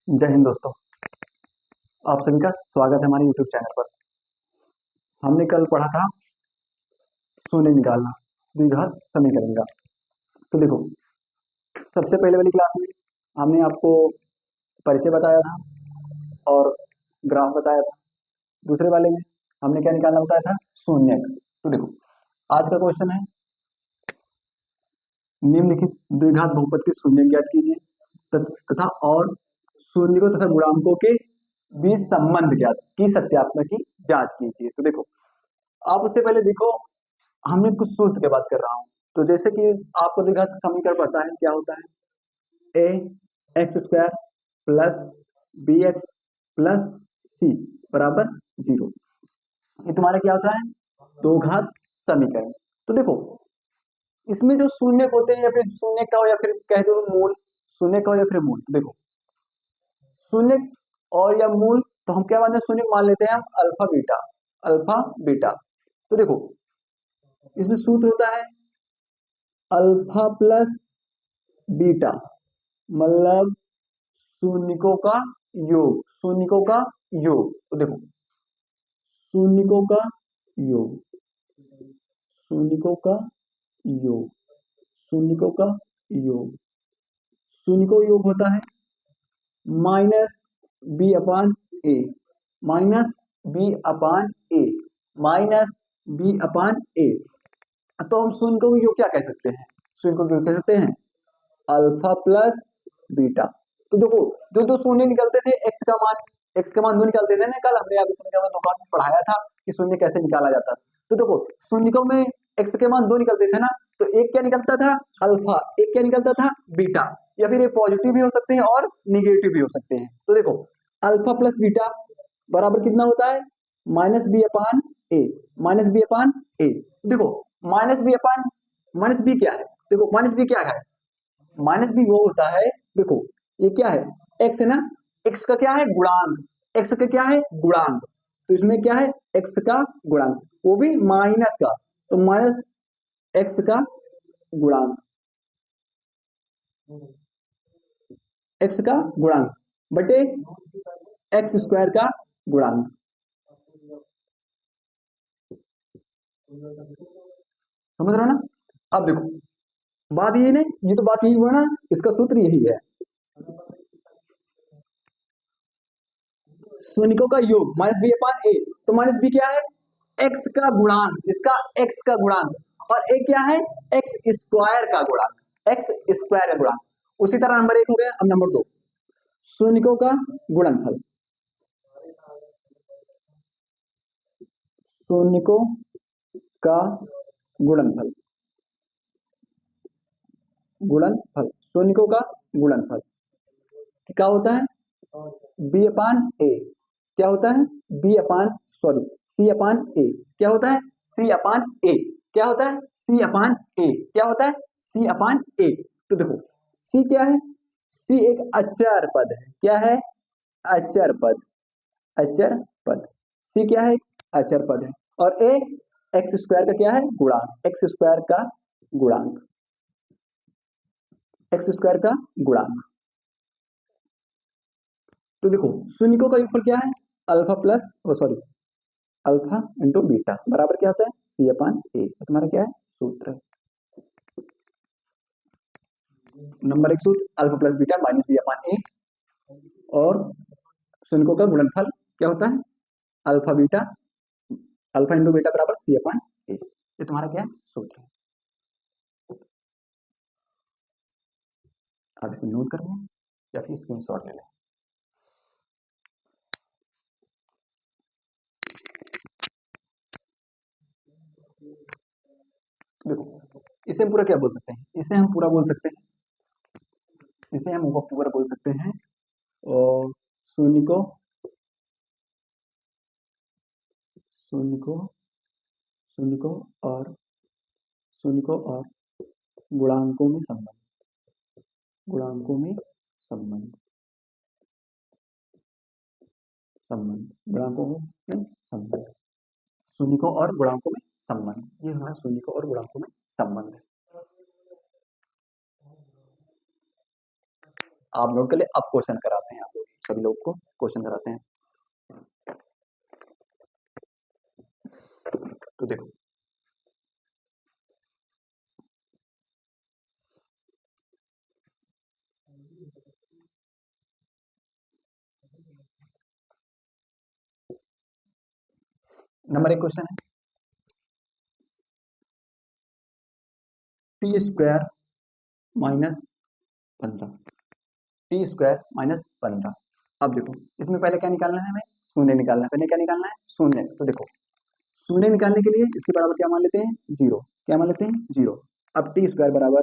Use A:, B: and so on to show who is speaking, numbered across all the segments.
A: जय हिंद दोस्तों। आप सभी का स्वागत है हमारे YouTube चैनल पर। हमने कल पढ़ा था शून्य निकालना द्विघात समीकरण का। तो देखो, सबसे पहले वाली क्लास में हमने आपको परिचय बताया था और ग्राफ बताया था। दूसरे वाले में हमने क्या निकालना बताया था? शून्यक। तो देखो, आज का क्वेश्चन है निम्नलिखित द्विघात बहुपद के शून्यक ज्ञात कीजिए तथा और शून्यकों तथा गुणांकों के बीच संबंध ज्ञात की सत्यापन की जांच कीजिए। तो देखो, आप उससे पहले देखो, हमने कुछ सूत्र की बात कर रहा हूं। तो जैसे कि आपको द्विघात समीकरण पता है, क्या होता है? A X square plus B X plus C बराबर 0। ये तुम्हारा क्या होता है? दो घात समीकरण। तो देखो, इसमें जो शून्य होते हैं या फिर शून्य का हो या फिर कह दो मूल, शून्य का हो या फिर मूल। तो देखो, शून्य और या मूल, तो हम क्या मानते हैं? शून्य मान लेते हैं हम अल्फा बीटा, अल्फा बीटा। तो देखो, इसमें सूत्र होता है अल्फा प्लस बीटा, मतलब शून्यकों का योग, शून्यकों का योग। तो देखो, शून्यकों का योग, शून्यकों का योग, शून्यकों का योग, शून्यकों का योग होता है minus B upon A, minus B upon A, minus B अपान ए। तो हम शून्यकों का योग क्या कह सकते हैं? शून्यकों का योग कह सकते हैं अल्फा प्लस बीटा। तो देखो, जो दो शून्य निकलते थे, एक्स का मान दो निकलते थे ना, कल हमने अभी समीकरण दो में पढ़ाया था कि शून्य कैसे निकाला जाता था। तो देखो, शून्यकों में एक्स के मान दो निकलते थे ना, तो एक क्या निकलता था? अल्फा, एक क्या निकलता था? बीटा। या फिर ये पॉजिटिव भी हो सकते हैं और निगेटिव भी हो सकते हैं। तो देखो, अल्फा प्लस बीटा बराबर कितना होता है? Minus B upon A, minus B upon A. देखो, minus B upon minus B क्या है? देखो, माइनस बी क्या है? माइनस बी वो होता है, देखो ये क्या है? एक्स है ना, एक्स का क्या है? गुणांक। एक्स का क्या है? गुणांक। तो इसमें क्या है? एक्स का गुणांक, वो भी माइनस का। तो माइनस एक्स का गुणांक, एक्स का गुणांक बटे एक्स स्क्वायर का गुणांक। समझ रहे हो ना? अब देखो, बात ये नहीं, ये तो बात यही हुआ ना, इसका सूत्र यही है शून्यकों का योग माइनस बी अपान ए। तो माइनस बी क्या है? एक्स का गुणांक, इसका एक्स का गुणांक, और ए क्या है? एक्स स्क्वायर का गुणांक, एक्स स्क्वायर का गुणांक। उसी तरह नंबर एक हो गया। अब नंबर दो, शून्यकों का गुणनफल, शून्यकों का गुणनफल, गुणनफल, शून्यकों का गुणनफल क्या होता है? बी अपान ए। क्या होता है? बी अपान, सॉरी, सी अपान ए। क्या होता है? सी अपान ए। क्या होता है? सी अपान ए। क्या होता है? सी अपान ए। तो देखो, सी क्या है? सी एक अचर पद है। क्या है? अचर पद, अचर पद। सी क्या है? अचर पद है। और ए एक्स स्क्वायर का क्या है? गुणांक, एक्स स्क्वायर का गुणांक, एक्स स्क्वायर का गुणांक। तो देखो, शून्यकों का योगफल क्या है? Alpha plus, sorry, alpha into beta बराबर क्या होता है? सी अपान ए। तुम्हारा क्या है? सूत्र नंबर एक, सूत्र alpha plus beta minus B अपान ए। और शून्यकों का गुणनफल क्या होता है? Alpha beta, alpha into beta बराबर सी अपान ए। ये तुम्हारा क्या है? सूत्र है। आप इसे नोट कर लें या फिर स्क्रीनशॉट ले लें। देखो, इसे हम पूरा क्या बोल सकते हैं? इसे हम पूरा बोल सकते हैं, इसे हम पूरा बोल सकते हैं और शून्यकों, शून्यकों, शून्यकों और शून्यकों और गुणांकों में संबंध, गुणांकों में संबंध, संबंध, गुणांकों में संबंध, शून्यकों और गुणांकों में संबंध। ये हमारा शून्यकों और गुणांकों में संबंध है। आप नोट कर ले, अब क्वेश्चन कराते हैं आपको। सभी लोग को क्वेश्चन कराते हैं। तो देखो नंबर 1 क्वेश्चन है T square minus 15, T square minus 15। अब देखो इसमें पहले क्या निकालना है, हमें शून्य निकालना है। पहले क्या निकालना है, शून्य। तो देखो शून्य निकालने के लिए इसके बराबर क्या मान लेते हैं, जीरो। क्या मान लेते हैं, जीरो। अब टी स्क्वायर बराबर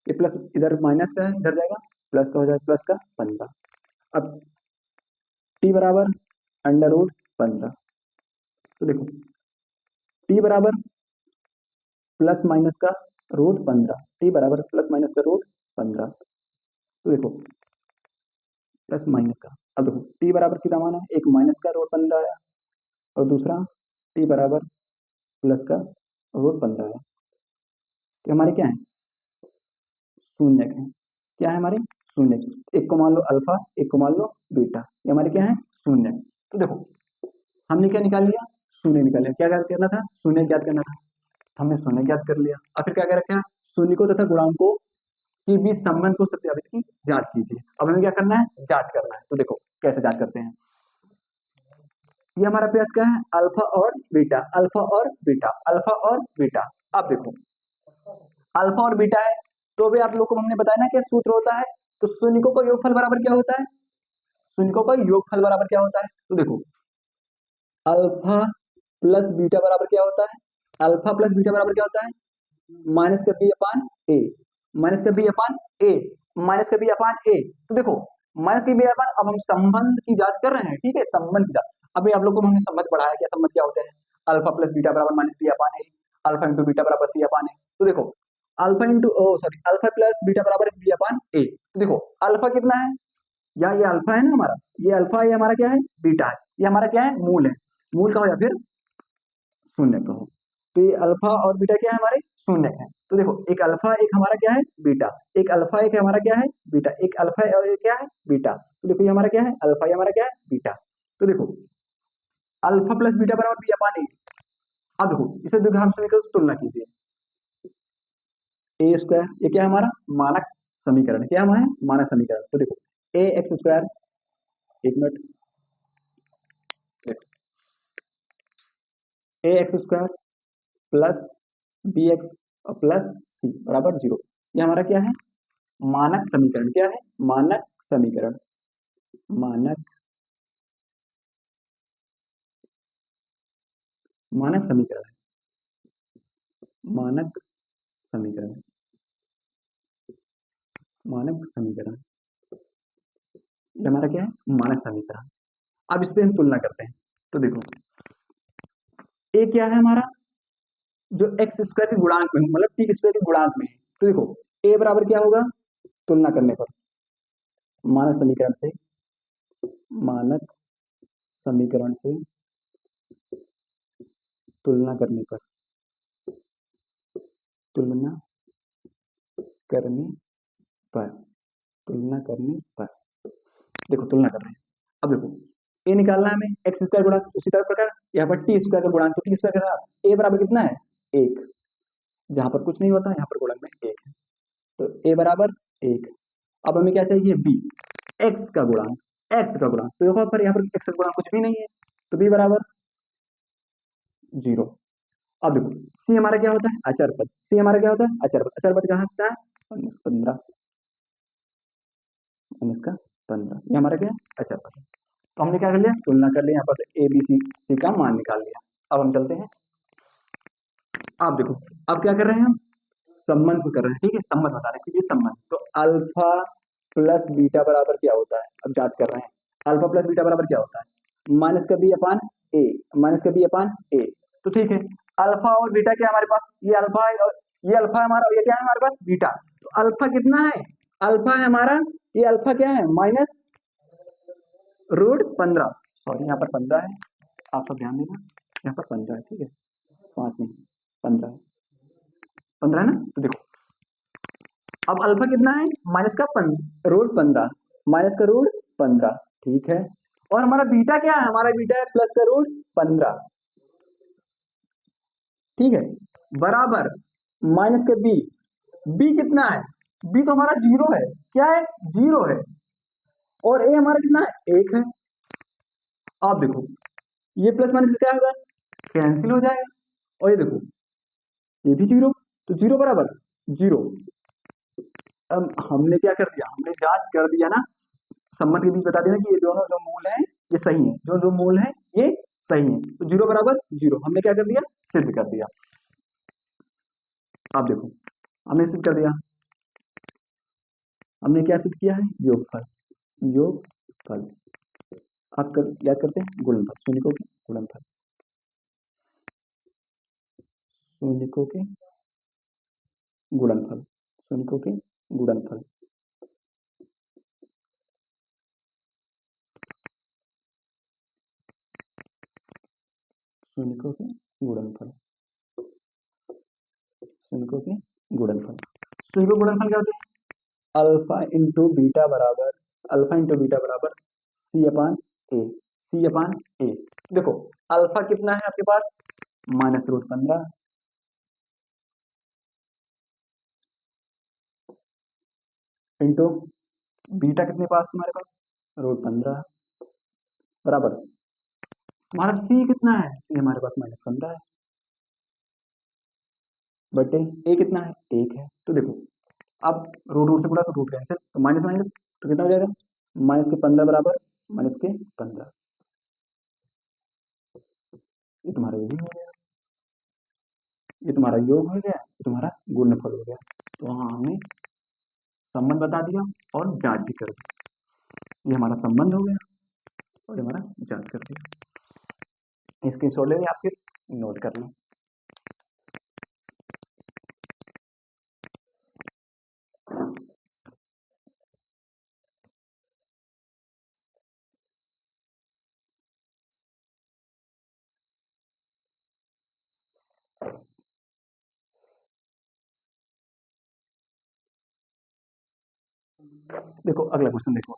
A: ये प्लस इधर माइनस का है, इधर जाएगा प्लस का हो जाएगा, प्लस का 15। अब टी बराबर अंडर रूट 15। तो देखो टी बराबर प्लस माइनस का रूट 15, टी बराबर प्लस माइनस का रूट 15। तो देखो प्लस माइनस का, अब देखो टी बराबर कितना माना है, एक माइनस का रूट 15 आया और दूसरा टी बराबर प्लस का रूट 15 आया। तो हमारे क्या है, शून्य है। क्या है हमारे, शून्य। एक को मान लो अल्फा, एक को मान लो बीटा, ये हमारे क्या है, शून्य। तो देखो हमने क्या निकाल लिया, शून्य निकाल लिया। क्या ज्ञात करना था, शून्य ज्ञात करना था, हमने शून्य ज्ञात कर लिया। अब फिर क्या कर रखा है, शून्य को तथा गुणांकों के बीच संबंध को सत्यापित की जांच कीजिए। अब हमें क्या करना है, जांच करना है। तो देखो कैसे जांच करते हैं, ये हमारा प्रयास क्या है, अल्फा और बीटा, अल्फा और बीटा, अल्फा और बीटा। अब देखो अल्फा और बीटा है, तो भी आप लोग को हमने बताया ना क्या सूत्र होता है, तो शून्यकों का योगफल बराबर क्या होता है, शून्यकों का योगफल बराबर क्या होता है। तो देखो अल्फा प्लस बीटा बराबर क्या होता है, अल्फा प्लस बीटा बराबर क्या होता है, माइनस का बी अपान ए, माइनस का बी अपान ए, माइनस का बी अपान ए। तो देखो माइनस का बी अपान, अब हम संबंध की जांच कर रहे हैं, ठीक है, संबंध की जांच। अभी आप लोग को हमने संबंध पढ़ाया, क्या संबंध क्या होते हैं, अल्फा प्लस बीटा बराबर माइनस बी अपान ए, अल्फा इंटू बीटा बराबर सी अपान ए। तो देखो alpha into sorry alpha plus beta बराबर बी अपान ए। तो देखो अल्फा कितना है, यहाँ ये अल्फा है ना हमारा, ये अल्फा, ये हमारा क्या है, बीटा है, ये हमारा क्या है, मूल है। मूल का हो या फिर शून्य का हो। तो ये अल्फा और बीटा क्या है, हमारे शून्य है। तो देखो एक अल्फा एक हमारा क्या है, बीटा, एक अल्फा एक हमारा क्या है, बीटा, एक अल्फा और एक क्या है, बीटा। तो देखो ये हमारा क्या है, अल्फा, ये हमारा क्या है, बीटा। तो देखो अल्फा प्लस बीटा बराबर बी अपान ए। अब देखो इसे द्विघात समीकरण से तुलना कीजिए, ए स्क्वायर, ये क्या है हमारा मानक समीकरण, क्या हमारा मानक समीकरण। तो देखो ए एक्स स्क्वायर, एक minute, A X square plus B X plus C बराबर 0, ये हमारा क्या है, मानक समीकरण। क्या है, मानक समीकरण, मानक मानक समीकरण, मानक समीकरण, मानक समीकरण, ये हमारा क्या है, मानक समीकरण। अब इस पे हम तुलना करते हैं। तो देखो ए क्या है हमारा, जो एक्स स्क्वायर के गुणांक में, मतलब टी स्क्वायर के गुणांक में है। तो देखो ए बराबर क्या होगा, तुलना करने पर मानक समीकरण से, मानक समीकरण से तुलना करने पर, तुलना करने पर, तुलना करने पर, देखो तुलना कर रहे हैं। अब देखो ए निकालना है हमें, एक्स स्क्वायर गुणा, उसी तरह प्रकार यहाँ पर टी स्क्वायर का गुणांक, तो टी स्क्वायर का ए बराबर कितना है, एक, जहां पर कुछ नहीं होता यहाँ पर गुणक में एक है, तो ए बराबर एक। अब हमें क्या चाहिए, बी, एक्स का गुणांक, एक्स का गुणांक। तो यहाँ पर एक्स का गुणांक कुछ भी नहीं है, तो बी बराबर 0। अब देखो सी हमारा क्या होता है, अचर पद, सी हमारा क्या होता है, अचर पद, अचर पद कहाँ होता है, -15, -15, ये हमारा क्या है, अचर पद। तो हमने क्या कर लिया, तुलना कर लिया, यहाँ पर से ए बी सी, सी का मान निकाल लिया। अब हम चलते हैं, आप देखो अब क्या कर रहे हैं हम, संबंध को कर रहे हैं, ठीक है, संबंध बता रहे हैं, इसके बीच संबंध। तो अल्फा प्लस बीटा बराबर क्या होता है, अब जांच कर रहे हैं, अल्फा प्लस बीटा बराबर क्या होता है, माइनस का बी अपान ए, माइनस का बी अपान ए। तो ठीक है, अल्फा और बीटा क्या हमारे पास, ये अल्फा है और ये अल्फा है हमारा, और ये क्या है हमारे पास, बीटा। तो अल्फा कितना है, अल्फा है हमारा, ये अल्फा क्या है, माइनस रूट 15, सॉरी यहाँ पर 15 है, आप सब ध्यान देना, यहाँ पर 15 है, ठीक है, 5 नहीं 15 है, 15 है ना। तो देखो अब अल्फा कितना है, माइनस का रूट 15, माइनस का रूट 15। ठीक है। और हमारा बीटा क्या है, हमारा बीटा है प्लस का रूट 15, ठीक है, बराबर माइनस के बी। बी कितना है, बी तो हमारा जीरो है, क्या है, जीरो है। और ए हमारा कितना है, एक है। आप देखो ये प्लस माइनस क्या होगा, कैंसिल हो जाएगा। और ये देखो ये भी जीरो, तो जीरो बराबर जीरो। अब हमने क्या कर दिया, हमने जांच कर दिया ना, सम्मत के बीच बता देना कि ये दोनों जो मूल हैं ये सही है, जो दो मूल हैं ये सही है, तो जीरो बराबर जीरो हमने क्या कर दिया, सिद्ध कर दिया। आप देखो हमने सिद्ध कर दिया, हमने क्या सिद्ध किया है, योगफल। योगफल आप याद करते हैं, गुणनफल, शून्यकों के गुणनफल, शून्यकों के गुणनफल, शून्यकों के गुणनफल। शून्यकों के गुणनफल, शून्यकों के गुणनफल। शून्यकों के गुणनफल क्या होते हैं, अल्फा इंटू बीटा बराबर, अल्फा इंटू बीटा बराबर C upon A, C upon A. देखो अल्फा कितना है आपके पास, माइनस रूट 15, इंटू बीटा कितने पास हमारे पास, रूट 15, बराबर तुम्हारा सी कितना है, सी हमारे पास माइनस 15 है, बटे ए कितना है, एक है। तो देखो अब रूट रूट से गुणा तो रूट कैंसिल, तो माइनस माइनस तो कितना हो जाएगा, माइनस के 15 बराबर माइनस के 15, ये तुम्हारा योग हो गया, ये तुम्हारा योग हो गया, ये तुम्हारा गुणनफल हो गया। तो हाँ हमने संबंध बता दिया और जांच भी कर दी, ये हमारा संबंध हो गया और हमारा जांच कर दिया। इसके स्क्रीनशॉट लेने आप फिर नोट कर लो। देखो अगला क्वेश्चन देखो,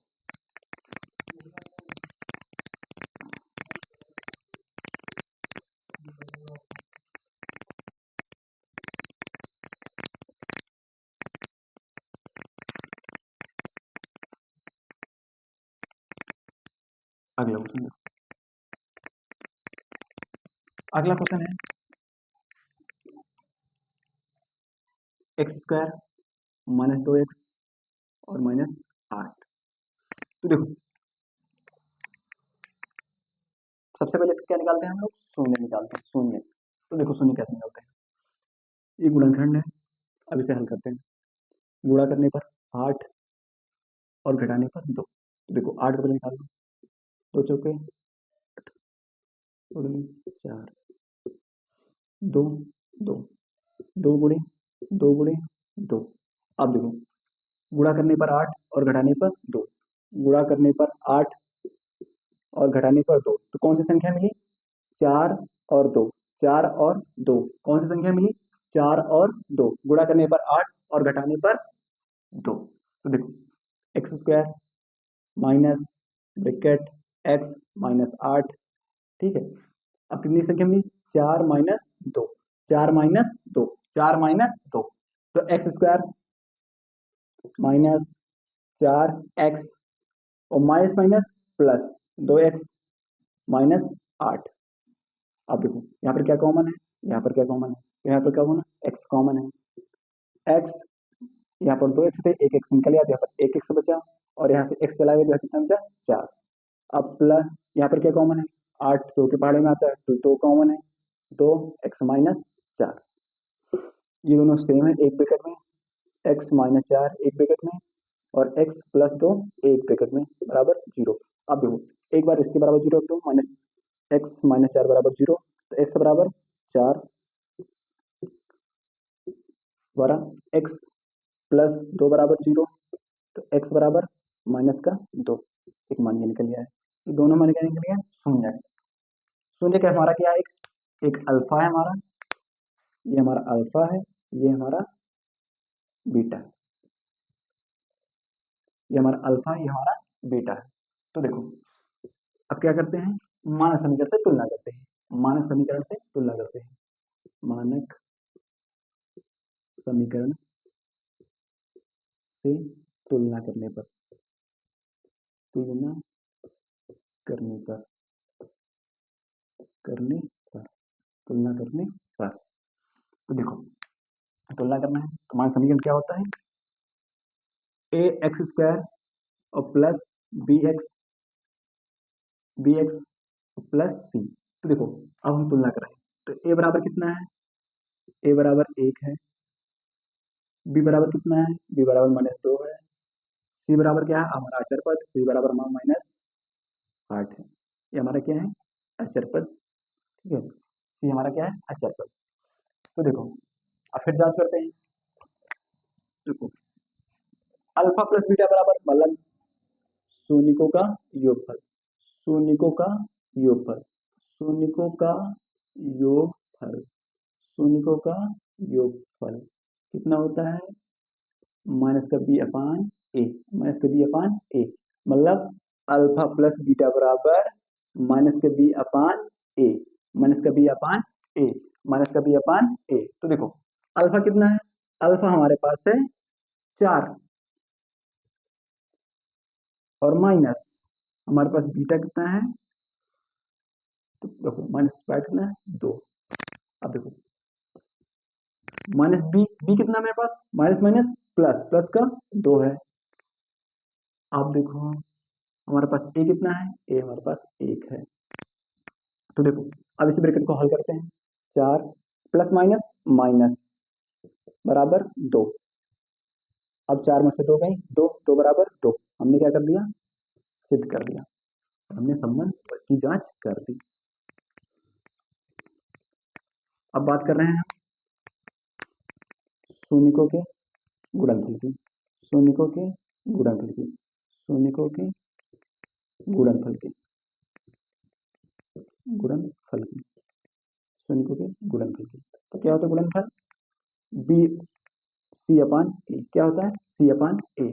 A: अगला क्वेश्चन देखो, अगला क्वेश्चन है एक्स स्क्वायर माइनस 2x और माइनस 8। तो देखो सबसे पहले इसका क्या निकालते हैं हम लोग, शून्य निकालते हैं, शून्य। तो देखो शून्य कैसे निकालते हैं, ये गुणनखंड है, अब इसे हल करते हैं। गुणा करने पर 8 और घटाने पर 2, तो देखो 8 रुपये निकाल लो, 2 चौके 4, 2 2, 2 गुणे 2 गुणे 2। अब देखो गुणा करने पर 8 और घटाने पर 2, गुणा करने पर 8 और घटाने पर 2, तो कौन सी संख्या मिली, 4 और 2, 4 और 2, कौन सी संख्या मिली, 4 और 2, गुणा करने पर 8 और घटाने पर 2। तो देखो x square minus bracket x minus 8, ठीक है। अब कितनी संख्या मिली, 4 माइनस 2, 4 माइनस 2, 4 माइनस 2, तो एक्स स्क्वायर माइनस 4x और minus minus plus 2x minus 8। अब देखो यहाँ पर क्या कॉमन है, यहाँ पर क्या कॉमन है, यहाँ पर क्या कॉमन है, x कॉमन है, x यहाँ पर 2x थे, एक x निकल गया, यहाँ पर एक x बचा और यहाँ से x चला गया, तो कितना बचा 4। अब प्लस यहाँ पर क्या कॉमन है, 8 2 के पहाड़े में आता है, तो 2 कॉमन है, 2x माइनस 4, ये दोनों सेम है एक ब्रैकेट में, x माइनस 4 एक ब्रैकेट में और x प्लस 2 एक ब्रैकेट में बराबर 0। अब देखो एक बार इसके बराबर 0 रख दो, माइनस x माइनस 4 बराबर 0, तो x बराबर 4 द्वारा x प्लस 2 बराबर 0, तो x बराबर माइनस का 2, एक मान ये निकल गया है, तो दोनों मान क्या निकल गया, शून्य। शून्य का हमारा क्या है, एक अल्फा है हमारा, ये हमारा अल्फा है, ये हमारा बीटा है, ये हमारा अल्फा है, ये हमारा बीटा है। तो देखो अब क्या करते हैं, मानक समीकरण से तुलना करते हैं, मानक समीकरण से तुलना करते हैं, मानक समीकरण से तुलना करने पर, तुलना करने पर, करने पर, तुलना करने पर, तो देखो तुलना करना है तो मानक समीकरण क्या होता है, ए एक्स स्क्वायर और plus B X, B X plus C. तो देखो अब हम तुलना कर रहे हैं, तो ए बराबर कितना है, ए बराबर 1 है, बी बराबर कितना है, बी बराबर -2 है, सी बराबर क्या है हमारा अचर पद, सी बराबर -8 है, ये हमारा क्या है अचर पद, ठीक है, सी हमारा क्या है अचर पद। तो देखो अब फिर जांच करते हैं, देखो अल्फा प्लस बीटा बराबर मतलब शून्यकों का योगफल, शून्यकों का योगफल, शून्यकों का योगफल, शून्यकों का योगफल कितना होता है, माइनस का बी अपान ए, माइनस का बी अपान ए, मतलब अल्फा प्लस बीटा बराबर माइनस का बी अपान ए, माइनस का बी अपान ए, माइनस का बी अपान ए। तो देखो अल्फा कितना है, अल्फा हमारे पास है 4 और माइनस हमारे पास बीटा कितना है, तो देखो माइनस बाय कितना है 2। अब देखो माइनस बी, बी कितना मेरे पास माइनस माइनस प्लस, प्लस का 2 है। अब देखो हमारे पास ए कितना है, ए हमारे पास 1 है। तो देखो अब इसी ब्रैकेट को हल करते हैं, 4 प्लस माइनस माइनस बराबर 2, अब 4 में से 2 गई, 2 2 बराबर 2, हमने क्या कर दिया सिद्ध कर दिया, हमने संबंध की जांच कर दी। अब बात कर रहे हैं शून्यकों के गुणनफल की, शून्यकों के गुणनफल की, शून्यकों के गुणनफल की, गुणनफल की, शून्यकों के गुणनफल की। तो क्या होता है गुणनफल, बी सी अपान ए, क्या होता है सी अपान ए।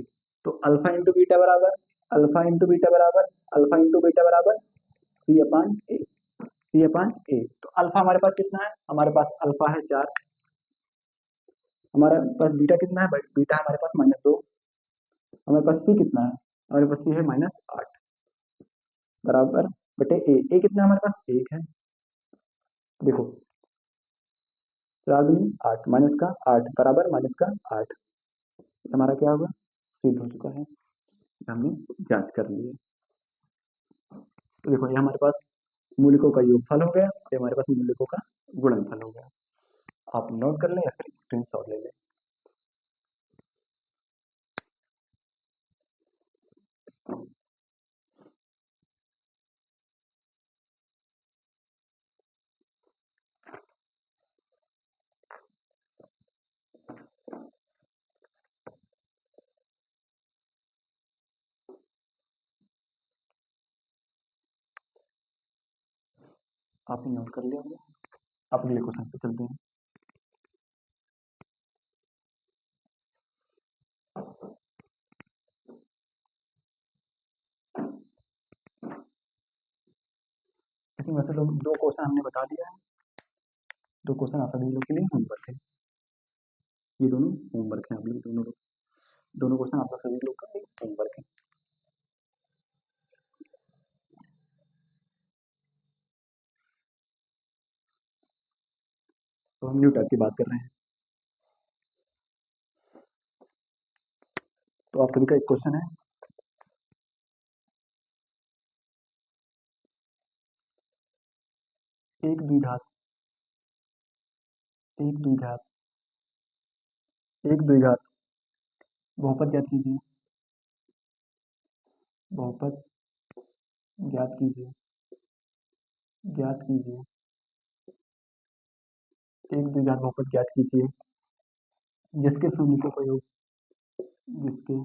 A: तो अल्फा इंटू बीटा बराबर, अल्फा इंटू बीटा बराबर, अल्फा इंटू बीटा बराबर सी अपान ए, सी अपान ए। तो अल्फा हमारे पास कितना है, हमारे पास अल्फा है 4, हमारे पास बीटा कितना है, बीटा हमारे पास -2, हमारे पास सी कितना है, हमारे पास सी है -8 बराबर बटे ए, ए कितना है हमारे पास 1 है। देखो 4 दूनी 8 माइनस का 8 बराबर माइनस का 8, हमारा क्या होगा सिद्ध हो चुका है, हमने जांच कर ली है। तो देखो ये हमारे पास मूलकों का योगफल हो गया, ये हमारे पास मूलकों का गुणनफल हो गया। आप नोट कर लें या फिर स्क्रीनशॉट ले लें। आपने नोट कर लिया होगा, आप अगले क्वेश्चन पे चलते हैं। इसमें वैसे तो 2 क्वेश्चन हमने बता दिया है, 2 क्वेश्चन आप सभी लोग के लिए होमवर्क है, ये दोनों होमवर्क है, आप लोग दोनों लोग, दोनों क्वेश्चन आप लोग सभी लोग का होमवर्क है। तो हम न्यू टाइप की बात कर रहे हैं। तो आप सभी का एक क्वेश्चन है, एक द्विघात, एक द्विघात, एक द्विघात बहुपद ज्ञात कीजिए, बहुपद ज्ञात कीजिए, ज्ञात कीजिए, एक द्विघात बहुपद ज्ञात कीजिए जिसके शून्यकों का योग, जिसके,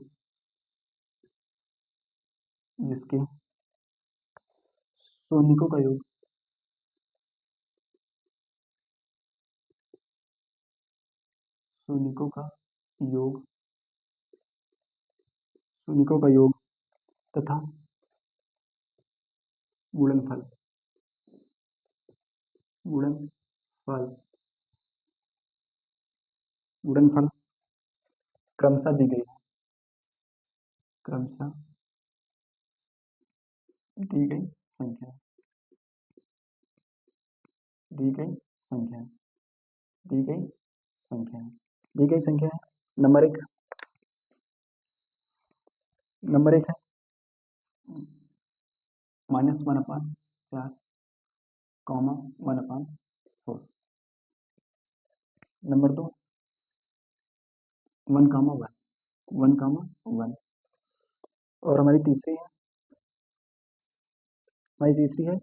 A: जिसके शून्यकों का योग, शून्यकों का योग, शून्यकों का योग तथा गुणनफल, गुणनफल, गुणनफल क्रमशः दी गई है, क्रमशः दी गई संख्या, दी गई संख्या, दी गई संख्या, दी गई संख्या है। नंबर एक है -1/4, कॉमा 1/4। नंबर दो 1,1, 1,1। और हमारी तीसरी है √2,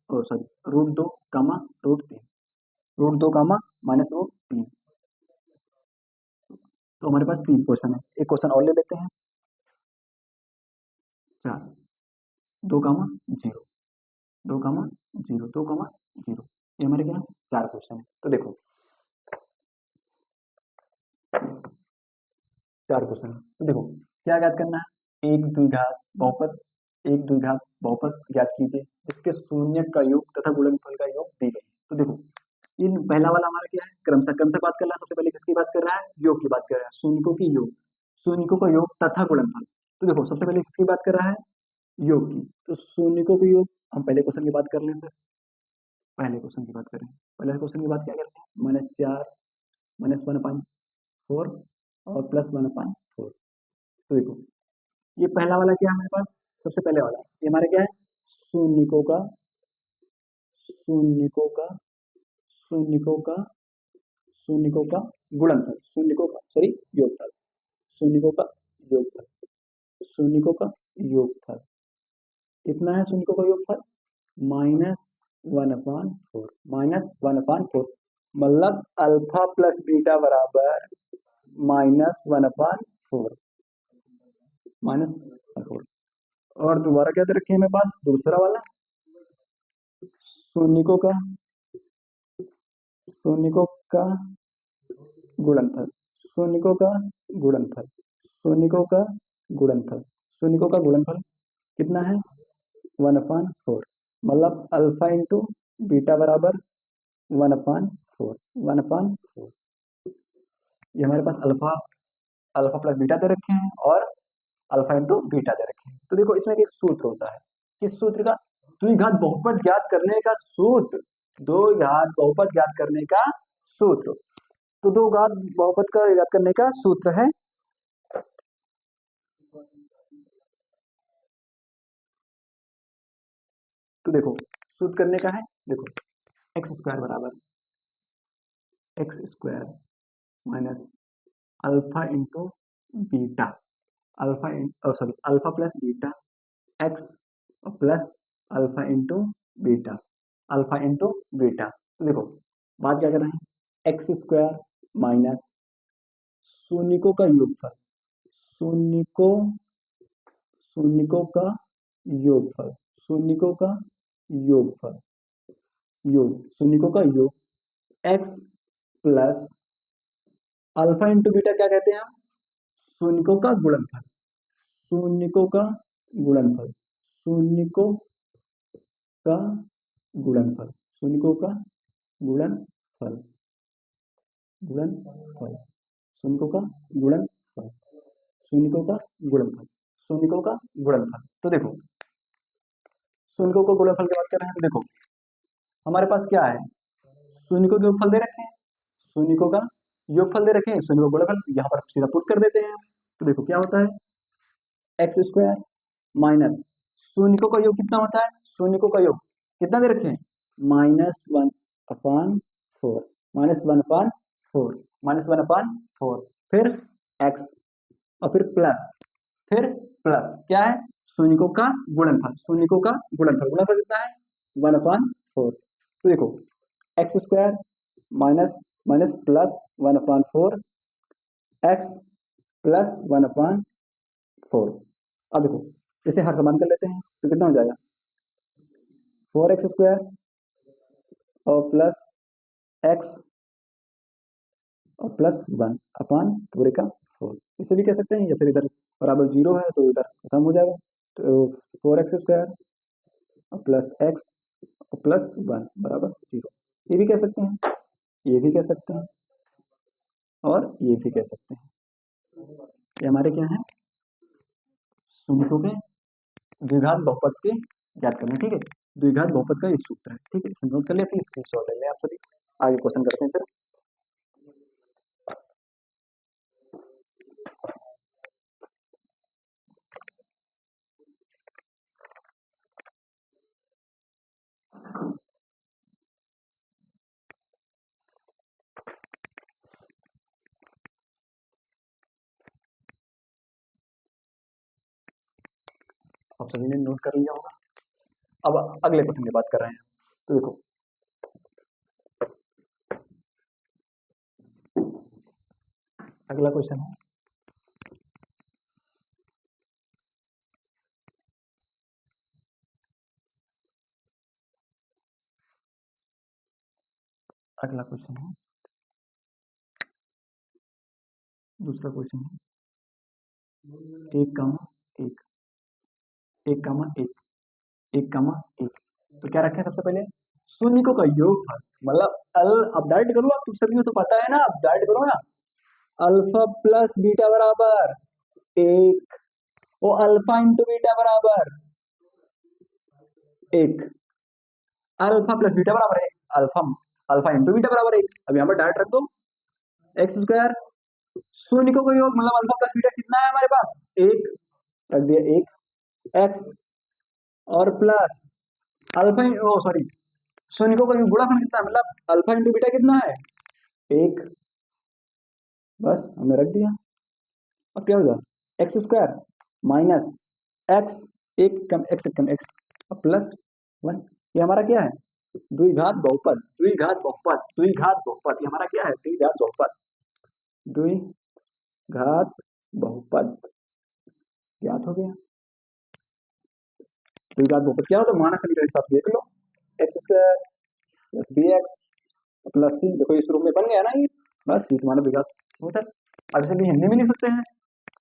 A: √3, √2, -√3। तो हमारे पास 3 क्वेश्चन है, एक क्वेश्चन और ले लेते हैं। 4, 2,0, 2,0, 2,0, ये हमारे क्या 4 क्वेश्चन है। तो देखो 4 क्वेश्चन है, तो देखो क्या ज्ञात करना है, एक द्विघात बहुपद ज्ञात कीजिए जिसके शून्य का योग तथा गुणनफल का योग दी गई। तो देखो इन पहला वाला हमारा क्या है, क्रमशः बात कर रहा है। सबसे पहले किसकी बात कर रहा है, योग की बात कर रहा है, शून्यकों की योग, शून्यकों का योग तथा गुणनफल। तो देखो सबसे पहले किसकी बात कर रहा है, योग की। तो शून्यकों के योग हम पहले क्वेश्चन की बात कर लें, फिर पहले क्वेश्चन की बात करें। पहले क्वेश्चन की बात क्या करते हैं, -4, -1/4 और +1/4। तो देखो ये पहला वाला क्या है हमारे पास, सबसे पहले वाला ये हमारे क्या है, शून्यकों का शून्यकों का शून्यकों का शून्यकों का गुणनफल, शून्यकों का सॉरी योगफल, शून्यकों का योगफल, शून्यकों का योगफल कितना है, शून्यकों का योगफल -1/4, -1/4 मतलब अल्फा प्लस बीटा बराबर -1/4, -1/4। और दोबारा क्या दे रखे हैं मेरे पास, दूसरा वाला शून्यकों का शून्यकों का गुणनफल, शून्यकों का गुणनफल, शून्यकों का गुणनफल, शून्यकों का गुणनफल कितना है 1/4, मतलब अल्फा इंटू बीटा बराबर 1/4, 1/4। ये हमारे पास अल्फा अल्फा प्लस बीटा दे रखे हैं और अल्फा इंटू बीटा दे रखे हैं। तो देखो इसमें एक सूत्र होता है, किस सूत्र का, द्विघात बहुपद ज्ञात करने का सूत्र, द्विघात बहुपद ज्ञात करने का सूत्र। तो दो घात बहुपद का ज्ञात करने का सूत्र है तो देखो सूत्र करने का है, देखो x² बराबर x² minus alpha into beta, alpha plus beta x plus alpha into beta, alpha into beta. तो देखो बात क्या कर रहे हैं, x² माइनस शून्यकों का योगफल, शून्यकों शून्यकों का योगफल, शून्यकों का योगफल, शून्यकों का योग x plus alpha into beta क्या कहते हैं हम, शून्यकों का गुणनफल, शून्यकों का गुणनफल, शून्यकों का गुणनफल, शून्यकों का गुणनफल, गुणनफल, शून्यकों का गुणनफल, शून्यकों का गुणनफल, शून्यकों का गुणनफल। तो देखो शून्यकों को गुणनफल की बात कर रहे हैं, तो देखो हमारे पास क्या है, शून्यकों के योगफल दे रखे हैं, शून्यकों का योगफल दे रखे हैं, शून्य को गुणनफल यहाँ पर सीधा पुट कर देते हैं। तो देखो क्या होता है, x² माइनस शून्यकों का योग कितना होता है, शून्यकों का योग कितना दे रखे हैं -1/4, -1/4, फिर x और फिर प्लस क्या है, शून्यकों का गुणनफल, शून्यकों का गुणनफल, गुणनफल कितना है 1/4। तो देखो x² minus minus plus 1/4 x plus 1/4। अब देखो इसे हर समान कर लेते हैं तो कितना हो जाएगा 4x² और प्लस x और प्लस 1/4। इसे भी कह सकते हैं, या फिर इधर बराबर 0 है तो इधर खत्म हो जाएगा। तो 4x² और प्लस एक्स और प्लस 1 बराबर 0। ये भी कह सकते हैं, ये भी कह सकते हैं, और ये भी कह सकते हैं। ये हमारे क्या है, शून्यों के द्विघात बहुपद के ज्ञात करना। ठीक है, द्विघात बहुपद का ये सूत्र है। ठीक है, इसे नोट कर लिया, फिर स्क्रीनशॉट ले लें आप सभी। आगे क्वेश्चन करते हैं फिर। आप सभी ने नोट कर लिया होगा। अब अगले क्वेश्चन की बात कर रहे हैं। तो देखो, अगला क्वेश्चन है, अगला क्वेश्चन है, दूसरा क्वेश्चन है, एक कामा एक, एक कामा एक, एक कामा एक। तो क्या रखें सबसे पहले, शून्य का योगफल, मतलब अब डायरेक्ट करो, आप सभी को तो पता है ना, अब डायरेक्ट करो ना। अल्फा प्लस बीटा बराबर एक, वो अल्फा इंटू बीटा बराबर एक, अल्फा प्लस बीटा बराबर है अल्फा, अल्फा इंटू बीटा बराबर एक। अब यहाँ पर डायरेक्ट रख दो, एक्स स्क्वायर, शून्य को योग मतलब अल्फा प्लस बीटा कितना है हमारे पास, एक, रख दिया एक, एक्स और प्लस अल्फा, ओ सॉरी, शून्य को गुणाफल कितना है, मतलब अल्फा इंटू बीटा कितना है, एक, बस हमने रख दिया। अब क्या होगा, एक्स स्क्वायर माइनस एक्स, एक कम एक्स, एक कम एक्स, और प्लस 1। ये हमारा क्या है, द्विघात बहुपद, द्विघात बहुपद, द्विघात बहुपद। ये हमारा क्या है, द्विघात बहुपद, द्विघात बहुपद ज्ञात हो गया। द्विघात बहुपद क्या होता है, मानक समीकरण के साथ देख लो, X square plus B X plus C. देखो इस रूप में बन गया ना ये, बस ये तुम्हारा द्विघात बहुपद। अब इसे भी हिंदी में लिख सकते हैं,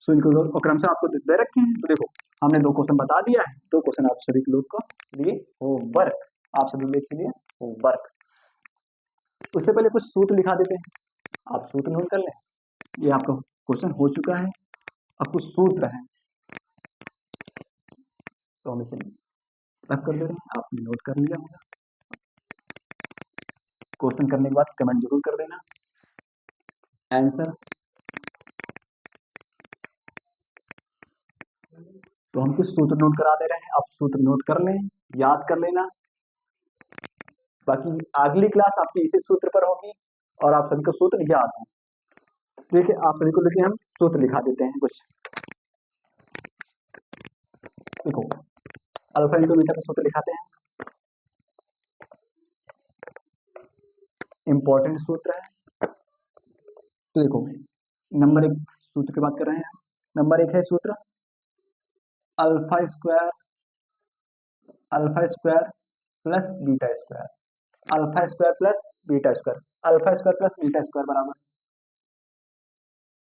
A: शून्य को क्रमशः आपको दे रखे हैं। तो देखो हमने दो क्वेश्चन बता दिया है, दो क्वेश्चन आप सभी लोग को लिए होमवर्क, आप सभी लिख लिए होमवर्क। उससे पहले कुछ सूत्र लिखा देते हैं, आप सूत्र नोट कर लें। ये आपका क्वेश्चन हो चुका है, अब कुछ सूत्र है तो हम इसे रख कर दे रहे हैं, आपने नोट कर लिया होगा। क्वेश्चन करने के बाद कमेंट जरूर कर देना आंसर। तो हम कुछ सूत्र नोट करा दे रहे हैं, आप सूत्र नोट कर लें, याद कर लेना। बाकी अगली क्लास आपकी इसी सूत्र पर होगी और आप सभी को सूत्र याद हो। देखिए आप सभी को लिखिए, हम सूत्र लिखा देते हैं कुछ। देखो अल्फा इंटू बीटा का सूत्र लिखाते हैं, इंपॉर्टेंट सूत्र है। तो देखो नंबर एक सूत्र की बात कर रहे हैं, नंबर एक है सूत्र alpha square, alpha square plus beta square, alpha square plus beta square, alpha square plus beta square बराबर।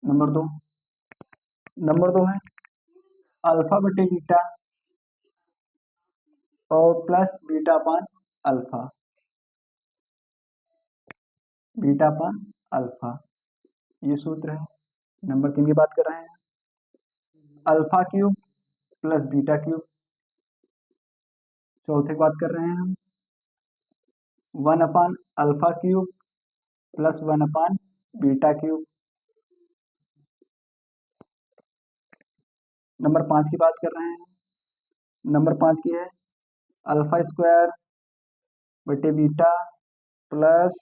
A: नंबर दो, नंबर दो है अल्फा बटे बीटा और प्लस बीटा पान अल्फा, बीटा पान अल्फा, ये सूत्र है। नंबर तीन की बात कर रहे हैं, alpha cube plus beta cube. चौथे की बात कर रहे हैं हम, 1/, alpha cube plus 1/, beta cube. Number पांच की बात कर रहे हैं, नंबर पांच की है अल्फा स्क्वायर बटे beta plus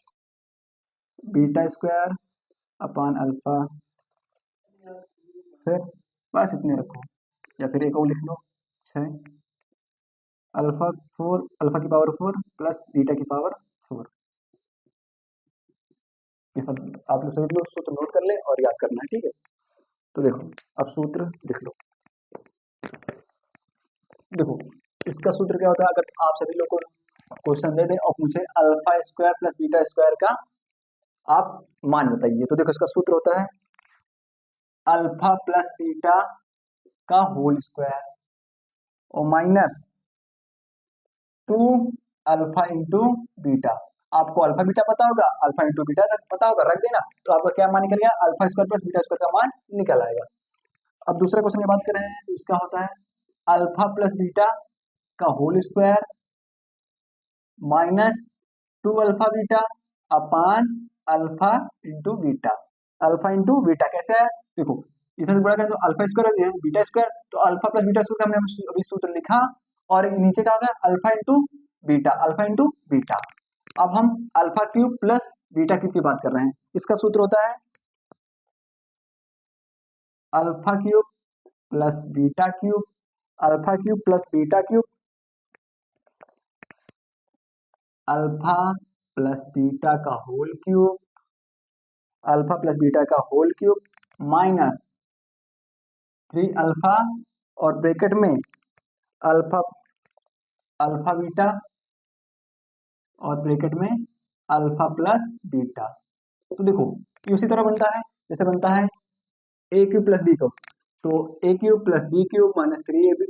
A: beta square upon alpha. फिर बस इतने रखो, या फिर एक और लिख लो, 6 अल्फा 4, अल्फा की पावर 4 प्लस बीटा की पावर 4। ये सब आप लोग सभी लोग सूत्र नोट कर ले और याद करना है, ठीक है। तो देखो अब सूत्र लिख लो। देखो इसका सूत्र क्या होता है, अगर आप सभी लोग को क्वेश्चन दे दें और पूछे alpha square plus beta square का आप मान बताइए, तो देखो इसका सूत्र होता है अल्फा प्लस बीटा का होल स्क्वायर और minus two alpha into beta. आपको अल्फा बीटा पता होगा, अल्फा इंटू बीटा पता होगा, रख देना तो आपका क्या मान निकल गया, alpha square plus beta square का मान निकल आएगा। अब दूसरे क्वेश्चन की बात कर रहे हैं तो इसका होता है अल्फा प्लस बीटा का whole square minus two alpha beta upon alpha into beta. Alpha into beta कैसे है, देखो इससे बड़ा करें तो अल्फा स्क्वायर बीटा स्क्वायर, तो अल्फा प्लस बीटा स्क्वायर हमने अभी सूत्र लिखा और नीचे क्या होगा alpha into beta, alpha into beta. अब हम alpha cube plus beta cube की बात कर रहे हैं, इसका सूत्र होता है alpha cube plus beta cube, alpha cube plus beta cube, alpha plus beta का whole cube, alpha plus beta का होल क्यूब माइनस 3 अल्फा और ब्रैकेट में अल्फा अल्फा बीटा और ब्रैकेट में अल्फा प्लस बीटा। तो देखो ये उसी तरह बनता है जैसे बनता है A cube plus B cube, तो A cube plus B cube minus 3ab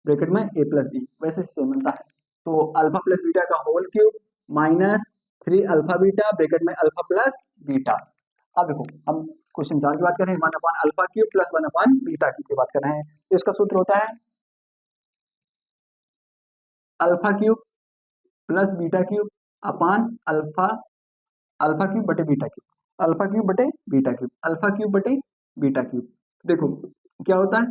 A: bracket में ए प्लस बी, वैसे सेम बनता है। तो अल्फा प्लस बीटा का whole cube minus 3 alpha beta bracket में अल्फा प्लस बीटा। अब देखो हम क्वेश्चन 4 की बात कर रहे हैं, 1 अपान अल्फा क्यूब प्लस 1 अपान बीटा क्यूब की बात कर रहे हैं। तो इसका सूत्र होता है alpha cube plus beta cube upon alpha alpha cube बटे बीटा क्यूब, अल्फा क्यूब बटे बीटा क्यूब, अल्फा क्यूब बटे बीटा क्यूब। देखो क्या होता है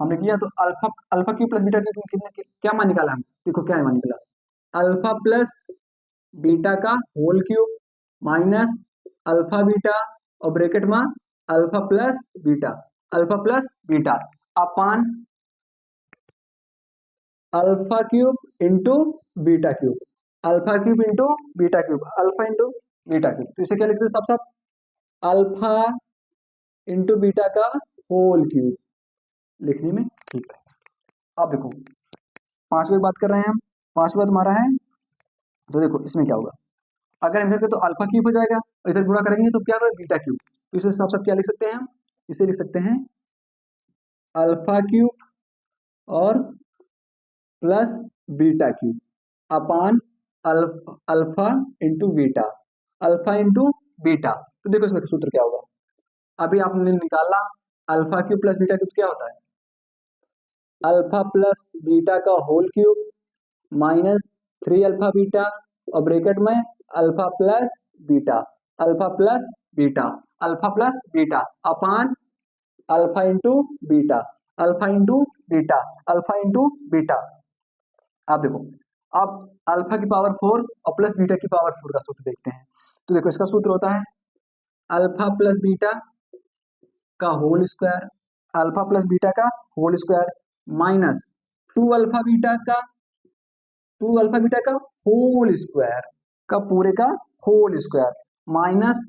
A: हमने किया तो alpha alpha cube plus beta cube कितने क्या मान निकाला हम, देखो क्या मान निकला अल्फा प्लस बीटा का whole cube minus alpha beta और ब्रैकेट में alpha plus beta, alpha plus beta upon alpha cube into beta cube, alpha cube into beta cube, alpha into beta cube. तो इसे क्या लिखते हैं साफ साफ अल्फा इंटू बीटा का होल क्यूब, लिखने में ठीक है। अब देखो पांचवी बात कर रहे हैं हम, पांचवा तुम्हारा है तो देखो इसमें क्या होगा, अगर हम इधर तो अल्फा क्यूब हो जाएगा और इधर गुणा करेंगे तो क्या होगा बीटा क्यूब। तो इसे साफ साफ क्या लिख सकते हैं हम, इसे लिख सकते हैं अल्फा क्यूब और plus beta cube upon alpha into beta, alpha into beta. तो देखो इसमें सूत्र क्या होगा, अभी आपने निकाला alpha cube plus beta cube क्या होता है अल्फा प्लस बीटा का whole cube minus 3 alpha beta और ब्रैकेट में alpha plus beta, alpha plus beta, alpha plus beta upon alpha into beta, alpha into beta, alpha into beta. आप देखो अब alpha की पावर 4 और प्लस बीटा की power 4 का सूत्र देखते हैं। तो देखो इसका सूत्र होता है अल्फा प्लस बीटा का whole square, alpha plus beta का whole square minus 2 alpha beta का 2 अल्फा बीटा का होल स्क्वायर का पूरे का whole square minus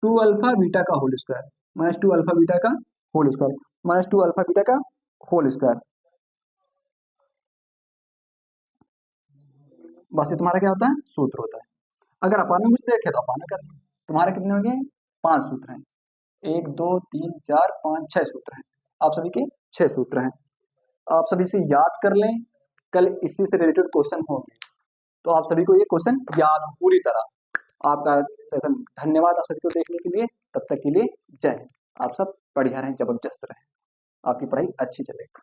A: 2 alpha beta का whole square, minus 2 alpha beta का whole square, minus 2 alpha beta का होल स्क्वायर। बस ये तुम्हारा क्या होता है सूत्र होता है। अगर अपन ने कुछ देखे तो अपन ने कर लिया। तुम्हारे कितने हो गए 5 सूत्र हैं, 1 2 3 4 5 6 सूत्र हैं, आप सभी के 6 सूत्र हैं। आप सभी से याद कर लें, कल इसी से रिलेटेड क्वेश्चन होंगे तो आप सभी को ये क्वेश्चन याद हो पूरी तरह। आपका सेशन धन्यवाद आप सभी को देखने के लिए, तब तक के लिए जय हिंद। आप सब बढ़िया रहें, जबरदस्त रहें, आपकी पढ़ाई अच्छी चलेगी।